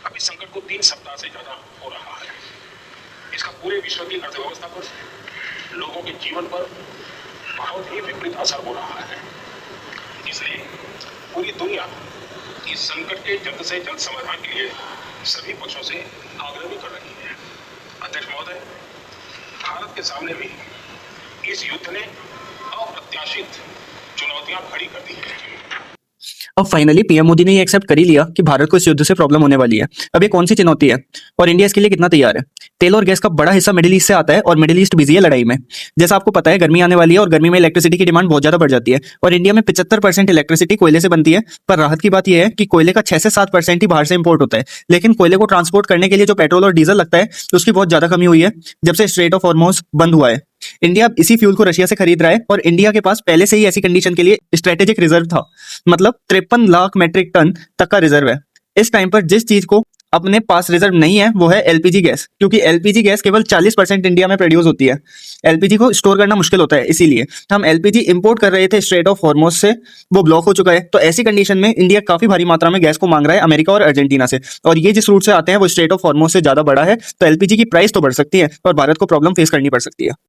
अब इस संकट को 3 सप्ताह से ज्यादा हो रहा है। इसका पूरे विश्व की अर्थव्यवस्था पर, लोगों के जीवन पर बहुत ही विपरीत असर हो रहा है। इसलिए पूरी दुनिया इस संकट के जल्द से जल्द समाधान के लिए सभी पक्षों से आग्रह भी कर रही है। अध्यक्ष महोदय, भारत के सामने भी इस युद्ध ने अप्रत्याशित चुनौतियां खड़ी कर दी हैं। अब फाइनली पीएम मोदी ने ये एक्सेप्ट कर ही लिया कि भारत को इस युद्ध से प्रॉब्लम होने वाली है। अब ये कौन सी चुनौती है और इंडिया इसके लिए कितना तैयार है? तेल और गैस का बड़ा हिस्सा मिडिल ईस्ट से आता है और मिडिल ईस्ट बिजी है लड़ाई में। जैसा आपको पता है, गर्मी आने वाली है और गर्मी में इलेक्ट्रिसिटी की डिमांड बहुत ज्यादा बढ़ जाती है और इंडिया में 75% इलेक्ट्रिसिटी कोयले से बनती है। पर राहत की बात यह है कि कोयले का 6 से 7% ही बाहर से इंपोर्ट होता है। लेकिन कोयले को ट्रांसपोर्ट करने के लिए जो पेट्रोल और डीजल लगता है उसकी बहुत ज्यादा कमी हुई है जब से स्ट्रेट ऑफ हॉर्मुज़ बंद हुआ है। इंडिया अब इसी फ्यूल को रशिया से खरीद रहा है और इंडिया के पास पहले से ही ऐसी कंडीशन के लिए स्ट्रेटेजिक रिजर्व था। मतलब 53 लाख मेट्रिक टन तक का रिजर्व है। इस टाइम पर जिस चीज को अपने पास रिजर्व नहीं है वो है एलपीजी गैस, क्योंकि एलपीजी गैस केवल 40% इंडिया में प्रोड्यूस होती है। एलपीजी को स्टोर करना मुश्किल होता है, इसीलिए हम एलपीजी इंपोर्ट कर रहे थे स्ट्रेट ऑफ हॉर्मुज़ से, वो ब्लॉक हो चुका है। तो ऐसी कंडीशन में इंडिया काफी भारी मात्रा में गैस को मांग रहा है अमेरिका और अर्जेंटीना से, और ये जिस रूट से आते हैं वो स्ट्रेट ऑफ हॉर्मुज़ से ज्यादा बड़ा है। तो एलपीजी की प्राइस तो बढ़ सकती है और भारत को प्रॉब्लम फेस करनी पड़ सकती है।